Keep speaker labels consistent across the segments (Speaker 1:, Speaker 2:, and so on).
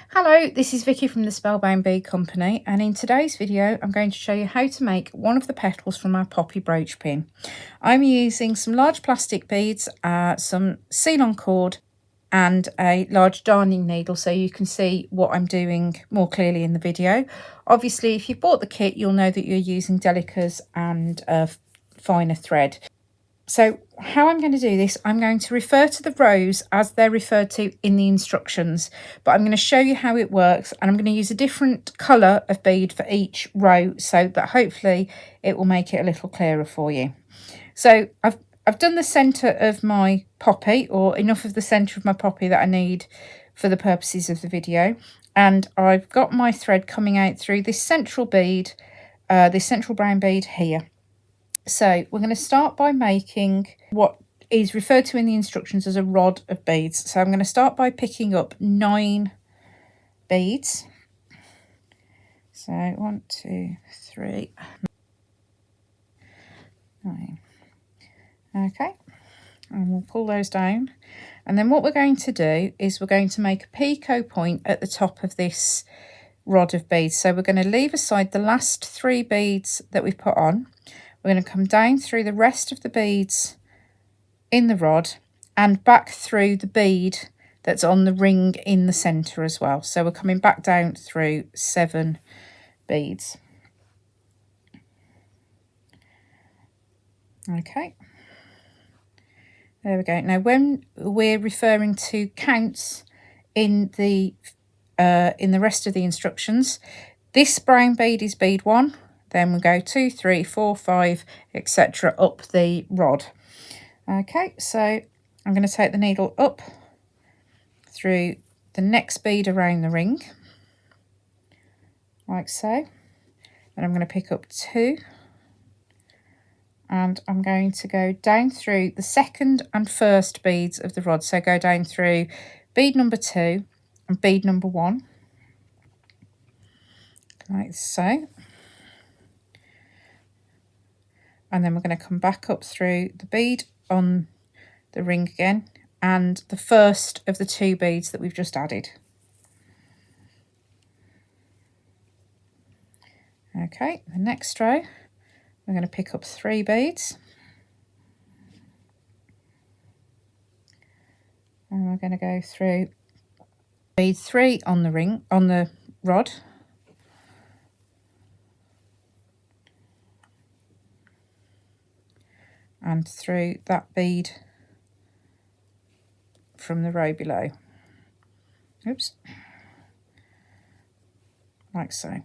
Speaker 1: Hello, this is Vicky from the Spellbound Bead Company, and in today's video I'm going to show you how to make one of the petals from our Poppy Brooch pin. I'm using some large plastic beads, some seal-on cord and a large darning needle so you can see what I'm doing more clearly in the video. Obviously if you've bought the kit you'll know that you're using delicas and finer thread. So how I'm going to do this, I'm going to refer to the rows as they're referred to in the instructions, but I'm going to show you how it works, and I'm going to use a different colour of bead for each row so that hopefully it will make it a little clearer for you. So I've done the centre of my poppy, or enough of the centre of my poppy that I need for the purposes of the video, and I've got my thread coming out through this central bead, this central brown bead here. So we're going to start by making what is referred to in the instructions as a rod of beads. So I'm going to start by picking up 9 beads. So 1, 2, 3, 9. Okay, and we'll pull those down. And then what we're going to do is we're going to make a picot point at the top of this rod of beads. So we're going to leave aside the last 3 beads that we've put on. We're going to come down through the rest of the beads in the rod and back through the bead that's on the ring in the centre as well. So we're coming back down through 7 beads. Okay, there we go. Now when we're referring to counts in the rest of the instructions, this brown bead is bead 1. Then we'll go 2, 3, 4, 5, etc. up the rod. Okay, so I'm going to take the needle up through the next bead around the ring, like so. And I'm going to pick up 2. And I'm going to go down through the second and first beads of the rod. So go down through bead number 2 and bead number 1, like so. And then we're going to come back up through the bead on the ring again and the first of the 2 beads that we've just added. Okay, the next row we're going to pick up 3 beads and we're going to go through bead 3 on the ring, on the rod, and through that bead from the row below. Oops, like so.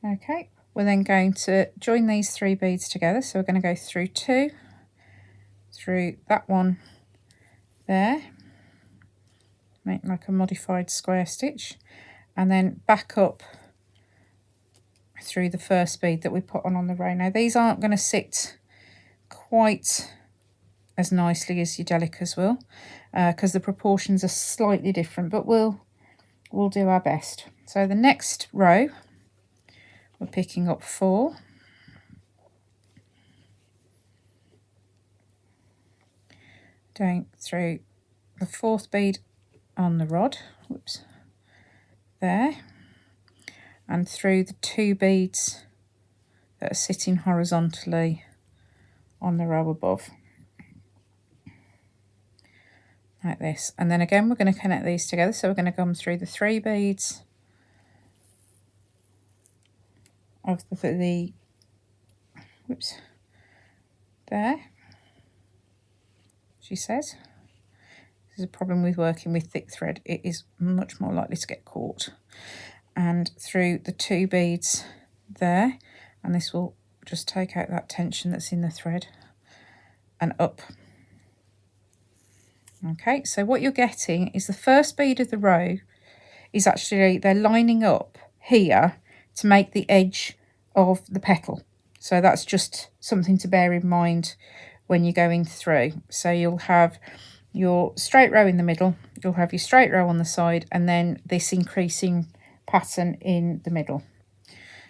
Speaker 1: Okay, we're then going to join these 3 beads together. So we're going to go through 2, through that one there, make like a modified square stitch, and then back up through the first bead that we put on the row. Now these aren't going to sit quite as nicely as your delicas will, because the proportions are slightly different, but we'll do our best. So the next row we're picking up 4, down through the 4th bead on the rod, whoops, there, and through the 2 beads that are sitting horizontally on the row above, like this. And then again we're going to connect these together. So we're going to come through the 3 beads of the whoops, there, she says. This is a problem with working with thick thread. It is much more likely to get caught. And through the 2 beads there, and this will just take out that tension that's in the thread, and up. Okay, so what you're getting is the first bead of the row is actually, they're lining up here to make the edge of the petal. So that's just something to bear in mind when you're going through. So you'll have your straight row in the middle, you'll have your straight row on the side, and then this increasing pattern in the middle.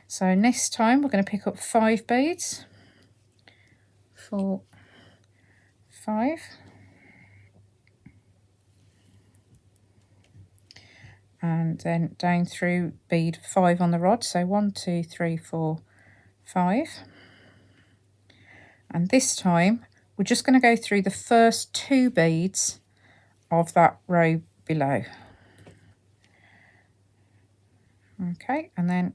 Speaker 1: So next time we're going to pick up 5 beads, 4, 5, and then down through bead 5 on the rod. So 1, 2, 3, 4, 5. And this time we're just going to go through the first 2 beads of that row below. Okay, and then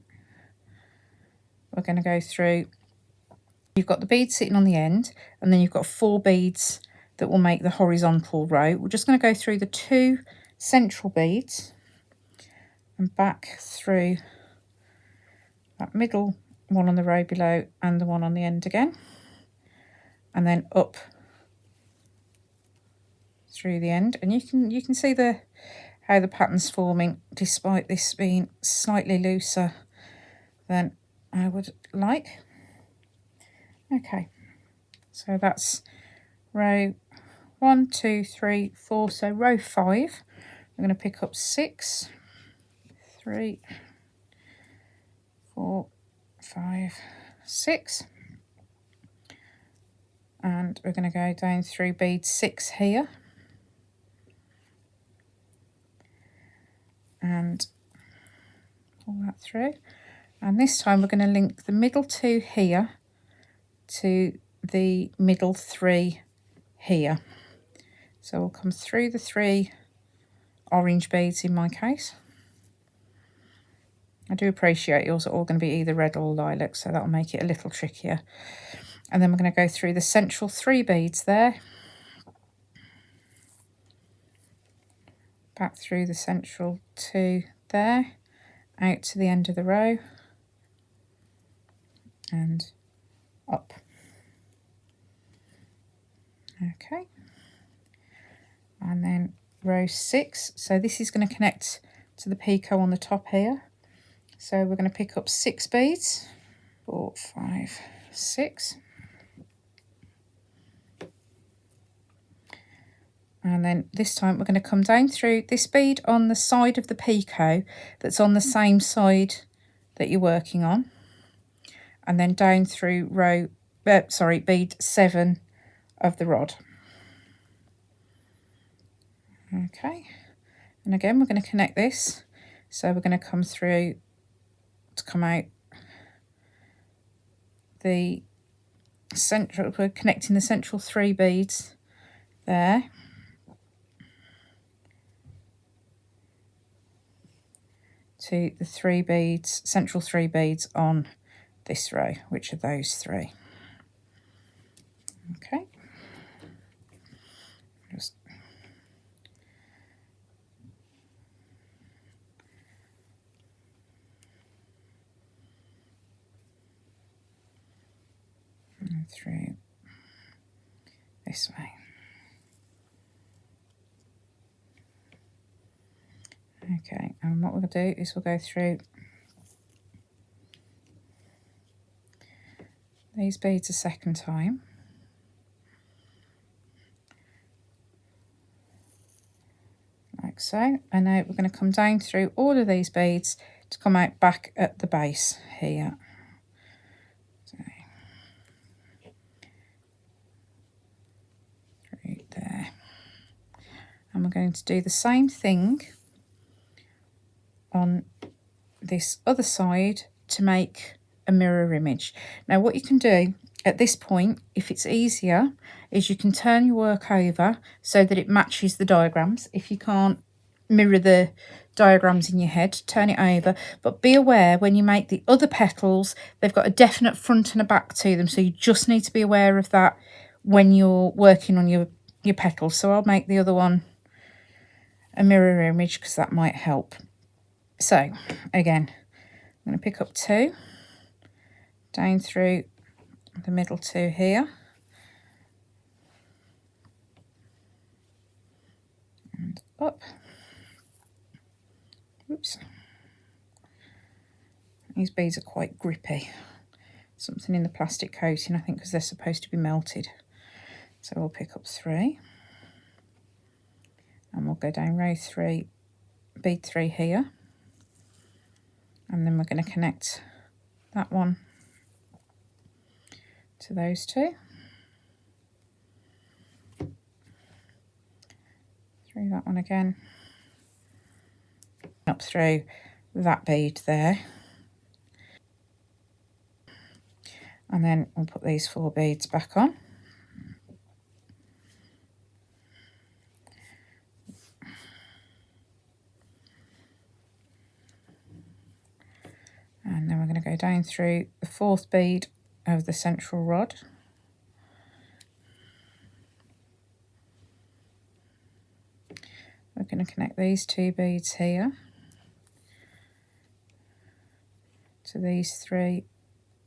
Speaker 1: we're going to go through. You've got the bead sitting on the end, and then you've got 4 beads that will make the horizontal row. We're just going to go through the 2 central beads and back through that middle one on the row below and the one on the end again, and then up through the end. And you can see how the pattern's forming, despite this being slightly looser than I would like. Okay, so that's row 1, 2, 3, 4. So row 5, I'm going to pick up 6, 3, 4, 5, 6, and we're going to go down through bead 6 here, and pull that through. And this time we're going to link the middle 2 here to the middle 3 here. So we'll come through the 3 orange beads in my case. I do appreciate yours are all going to be either red or lilac, so that'll make it a little trickier. And then we're going to go through the central 3 beads there, back through the central 2 there, out to the end of the row, and up. Okay, and then row 6, so this is going to connect to the picot on the top here. So we're going to pick up 6 beads, 4, 5, 6, and then this time we're going to come down through this bead on the side of the picot that's on the same side that you're working on, and then down through bead 7 of the rod. Okay, and again we're going to connect this, so we're going to come through to come out the central. We're connecting the central 3 beads there, to the 3 beads, central 3 beads on this row, which are those 3. Okay, just through this way. Okay, and what we're going to do is we'll go through these beads a second time, like so, and now we're going to come down through all of these beads to come out back at the base here. So, through there, and we're going to do the same thing on this other side to make a mirror image. Now what you can do at this point, if it's easier, is you can turn your work over so that it matches the diagrams. If you can't mirror the diagrams in your head, turn it over, but be aware when you make the other petals, they've got a definite front and a back to them, so you just need to be aware of that when you're working on your petals. So I'll make the other one a mirror image because that might help. So again, I'm going to pick up 2, down through the middle 2 here, and up. Oops. These beads are quite grippy. Something in the plastic coating, I think, because they're supposed to be melted. So we'll pick up 3, and we'll go down row 3, bead 3 here, and then we're going to connect that one to those 2, through that one again, up through that bead there. And then we'll put these 4 beads back on. And then we're going to go down through the 4th bead of the central rod. We're going to connect these 2 beads here to these 3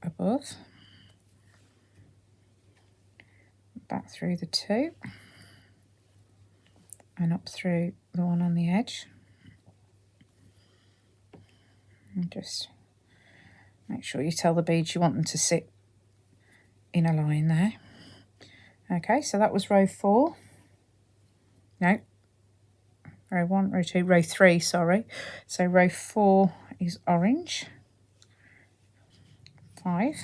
Speaker 1: above, back through the 2 and up through the one on the edge, and just make sure you tell the beads you want them to sit in a line there. Okay, so that was row 4. No, row 1, row 2, row 3, sorry. So row 4 is orange, 5,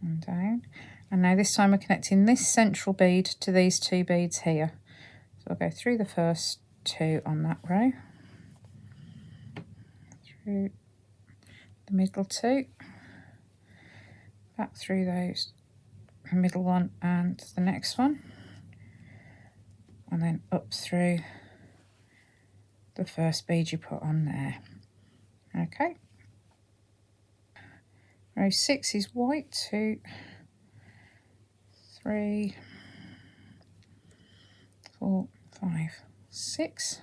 Speaker 1: and down. And now this time we're connecting this central bead to these 2 beads here. So I'll go through the first 2 on that row, through the middle 2, back through those, the middle one and the next one, and then up through the first bead you put on there. Okay. Row 6 is white, 2, 3, 4, 5, 6.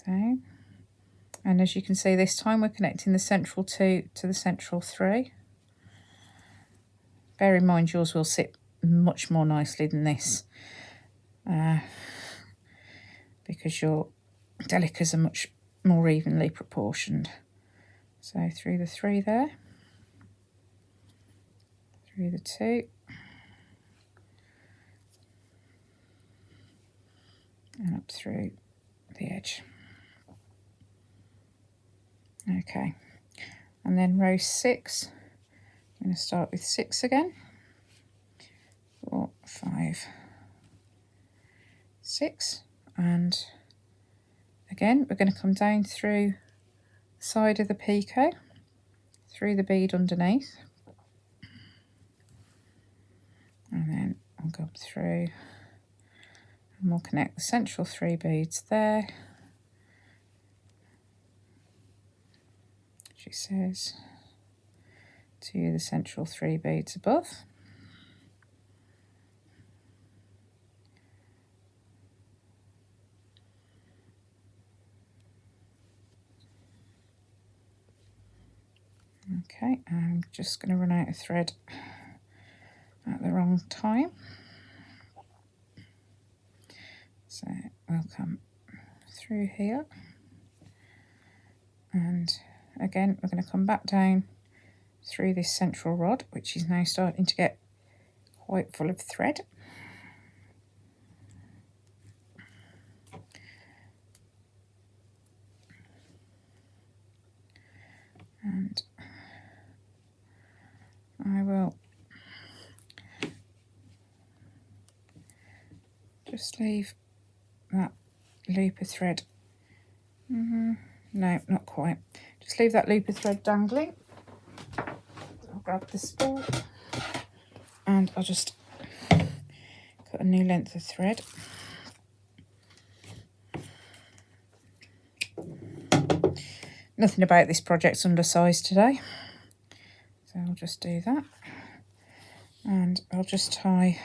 Speaker 1: Down. And as you can see, this time we're connecting the central 2 to the central 3. Bear in mind yours will sit much more nicely than this, because your delicas are much more evenly proportioned. So through the 3 there, through the 2, and up through the edge. Okay, and then row 6, I'm going to start with 6 again. 4, 5, 6, and again we're going to come down through the side of the picot, through the bead underneath, and then I'll go up through and we'll connect the central 3 beads there. She says to the central 3 beads above. Okay, I'm just going to run out of thread at the wrong time. So we'll come through here, and again we're going to come back down through this central rod, which is now starting to get quite full of thread. And I will just leave that loop of thread. No, not quite. Just leave that loop of thread dangling. So I'll grab the spool and I'll just cut a new length of thread. Nothing about this project's undersized today, so I'll just do that, and I'll just tie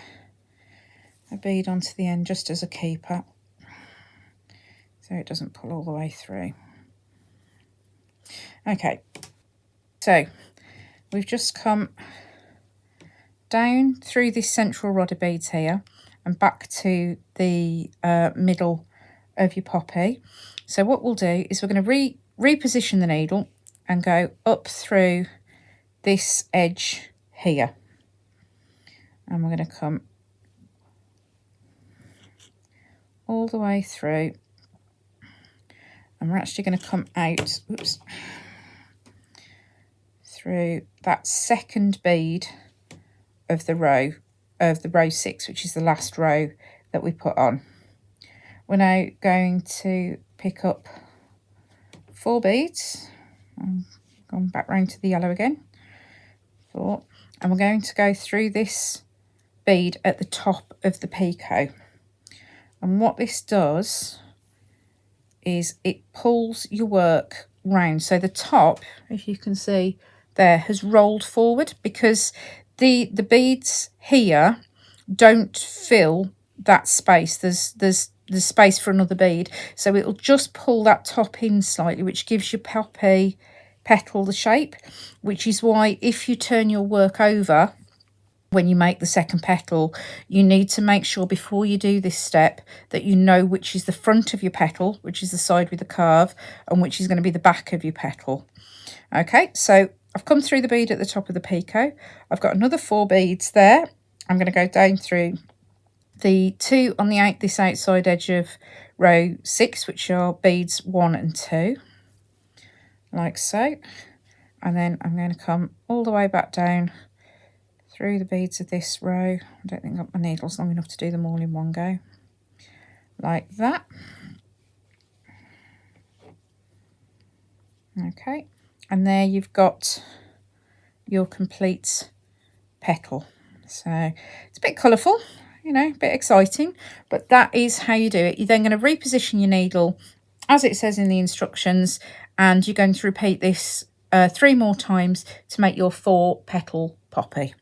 Speaker 1: a bead onto the end just as a keeper so it doesn't pull all the way through. Okay, so we've just come down through this central rod of beads here and back to the middle of your poppy. So what we'll do is we're going to reposition the needle and go up through this edge here, and we're going to come all the way through, and we're actually going to come out, oops, through that second bead of the row of the row 6, which is the last row that we put on. We're now going to pick up 4 beads. I'm going back round to the yellow again. 4. And we're going to go through this bead at the top of the picot. And what this does is it pulls your work round. So the top, if you can see there, has rolled forward because the beads here don't fill that space. There's space for another bead, so it'll just pull that top in slightly, which gives your poppy petal the shape, which is why if you turn your work over when you make the second petal, you need to make sure before you do this step that you know which is the front of your petal, which is the side with the curve, and which is going to be the back of your petal. Okay, so I've come through the bead at the top of the picot. I've got another 4 beads there. I'm going to go down through the 2 on this outside edge of row 6, which are beads 1 and 2, like so. And then I'm going to come all the way back down through the beads of this row. I don't think I've got my needles long enough to do them all in one go, like that. Okay, and there you've got your complete petal. So it's a bit colourful, you know, a bit exciting, but that is how you do it. You're then going to reposition your needle as it says in the instructions, and you're going to repeat this 3 more times to make your 4 petal poppy.